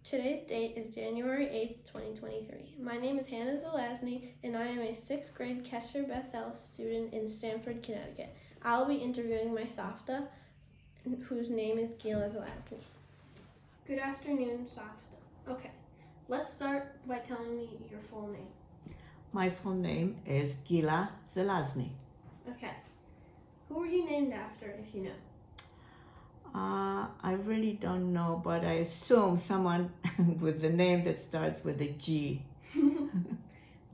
Today's date is January 8th, 2023. My name is Hannah Zelazny, and I am a 6th grade Kesher Bethel student in Stamford, Connecticut. I will be interviewing my Savta, whose name is Gila Zelazny. Good afternoon, Savta. Okay, let's start by telling me your full name. My full name is Gila Zelazny. Okay. Who were you named after, if you know? I really don't know, but I assume someone with the name that starts with a G.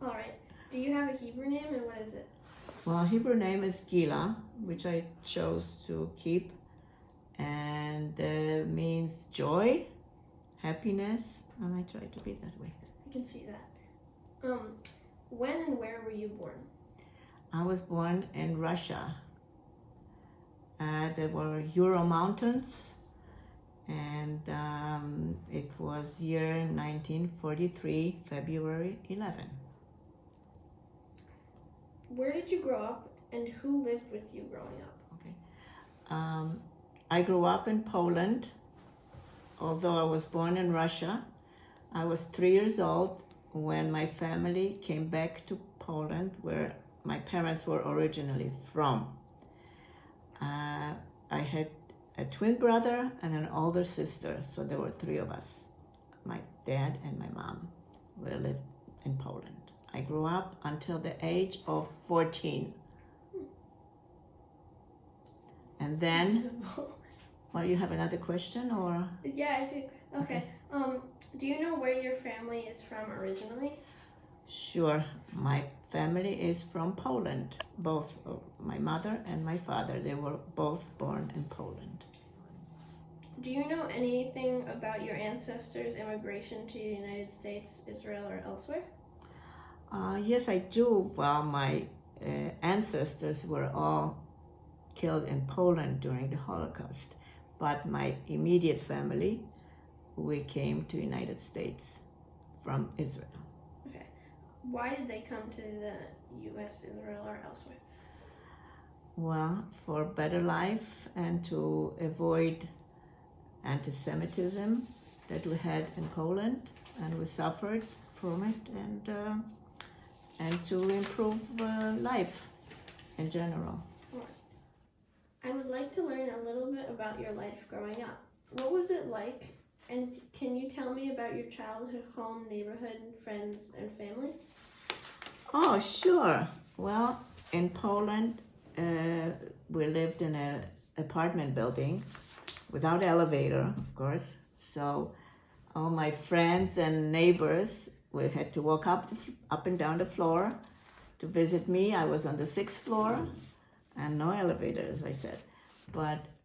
All right. Do you have a Hebrew name, and what is it? Well, Hebrew name is Gila, which I chose to keep, and means joy, happiness, and I try to be that way. I can see that. When and where were you born? I was born in Russia. There were Ural Mountains, and it was year 1943, February 11. Where did you grow up, and who lived with you growing up? Okay. I grew up in Poland, although I was born in Russia. I was 3 years old when my family came back to Poland, where my parents were originally from. I had a twin brother and an older sister, so there were 3 of us. My dad and my mom. We lived in Poland. I grew up until the age of 14. And then, well, you have another question, or? Yeah, I do. Okay. Do you know where your family is from originally? Sure. My family is from Poland. Both my mother and my father, they were both born in Poland. Do you know anything about your ancestors' immigration to the United States, Israel, or elsewhere? Yes, I do. Well, my ancestors were all killed in Poland during the Holocaust, but my immediate family, we came to United States from Israel. Okay. Why did they come to the U.S., Israel, or elsewhere? Well, for better life and to avoid anti-Semitism that we had in Poland, and we suffered from it, and to improve life in general. I would like to learn a little bit about your life growing up. What was it like? And can you tell me about your childhood home, neighborhood, friends, and family? Oh, sure. Well, in Poland, we lived in an apartment building without elevator, of course. So all my friends and neighbors, we had to walk up and down the floor to visit me. I was on the 6th floor, and no elevator, as I said.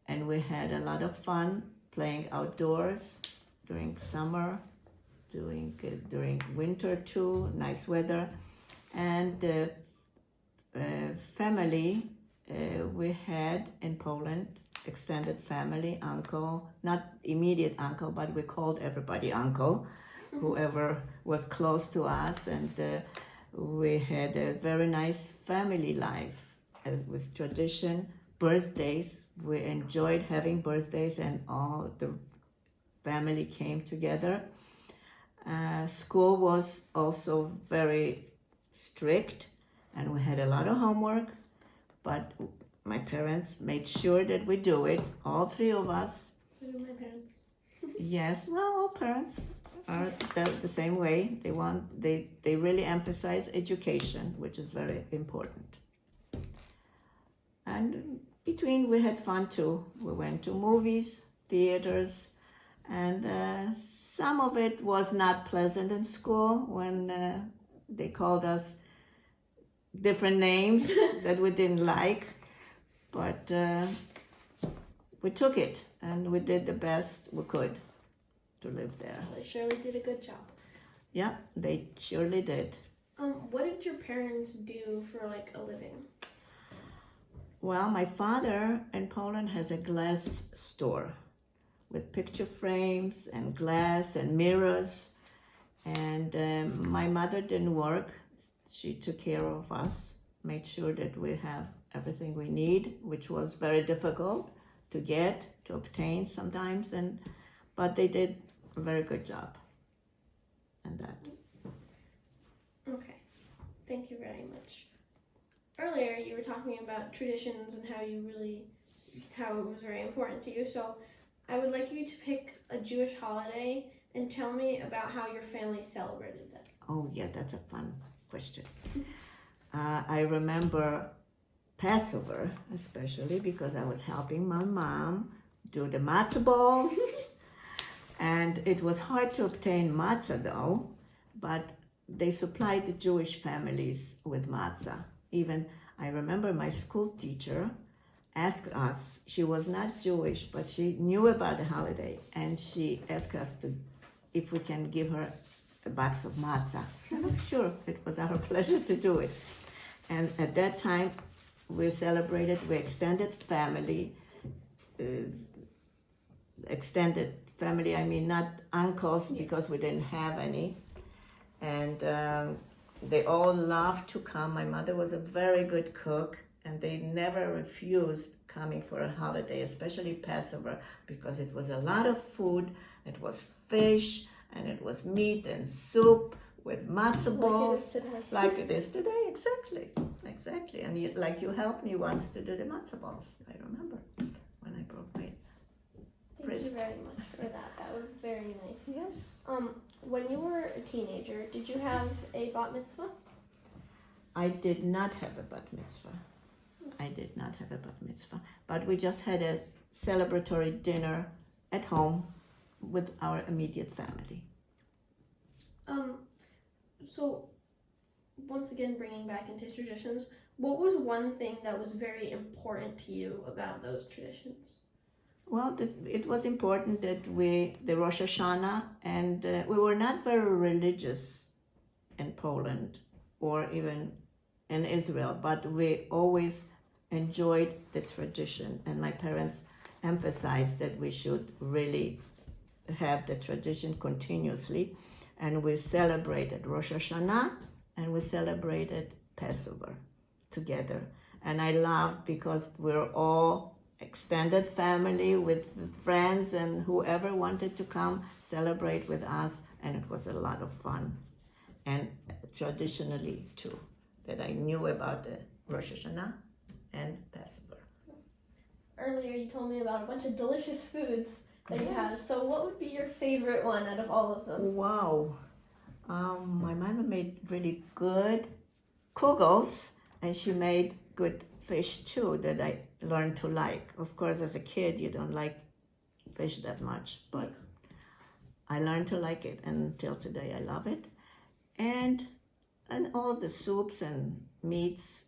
And we had a lot of fun playing outdoors during summer, during winter too, nice weather. And the family we had in Poland, extended family, uncle, not immediate uncle, but we called everybody uncle, whoever was close to us, and we had a very nice family life. As with tradition, birthdays, we enjoyed having birthdays, and all the family came together. School was also very strict, and we had a lot of homework, but my parents made sure that we do it, all 3 of us. So do my parents. Yes, well, all parents are the same way. They really emphasize education, which is very important. And between, we had fun too. We went to movies, theaters, and some of it was not pleasant in school when they called us different names that we didn't like. But we took it, and we did the best we could to live there. They surely did a good job. Yeah, they surely did. What did your parents do for a living? Well, my father in Poland has a glass store with picture frames and glass and mirrors. And my mother didn't work. She took care of us, made sure that we have everything we need, which was very difficult to get, to obtain sometimes. But they did a very good job. And that. Okay, thank you very much. Earlier, you were talking about traditions and how it was very important to you. So, I would like you to pick a Jewish holiday and tell me about how your family celebrated it. Oh yeah, that's a fun question. I remember Passover, especially because I was helping my mom do the matzah balls. And it was hard to obtain matzah dough, but they supplied the Jewish families with matzah. Even I remember my school teacher asked us, she was not Jewish, but she knew about the holiday, and she asked us if we can give her a box of matzah. And I'm sure it was our pleasure to do it. And at that time, we extended family, I mean not uncles because we didn't have any. And they all loved to come. My mother was a very good cook, and they never refused coming for a holiday, especially Passover, because it was a lot of food. It was fish, and it was meat and soup with matzah balls. Like it is today, exactly. And you helped me once to do the matzah balls. I remember when I broke my Thank you very much for that. That was very nice. Yes. When you were a teenager, did you have a bat mitzvah? I did not have a bat mitzvah. But we just had a celebratory dinner at home with our immediate family. So, once again, bringing back into traditions, what was one thing that was very important to you about those traditions? Well, it was important that the Rosh Hashanah, and we were not very religious in Poland or even in Israel, but we always enjoyed the tradition, and my parents emphasized that we should really have the tradition continuously, and we celebrated Rosh Hashanah and we celebrated Passover together. And I loved because we're all extended family with friends and whoever wanted to come celebrate with us, and it was a lot of fun. And traditionally too, that I knew about the Rosh Hashanah and Passover. Earlier you told me about a bunch of delicious foods that you have. So what would be your favorite one out of all of them? Wow. My mother made really good kugels, and she made good fish too that I learned to like. Of course, as a kid, you don't like fish that much, but I learned to like it, and until today I love it. And all the soups and meats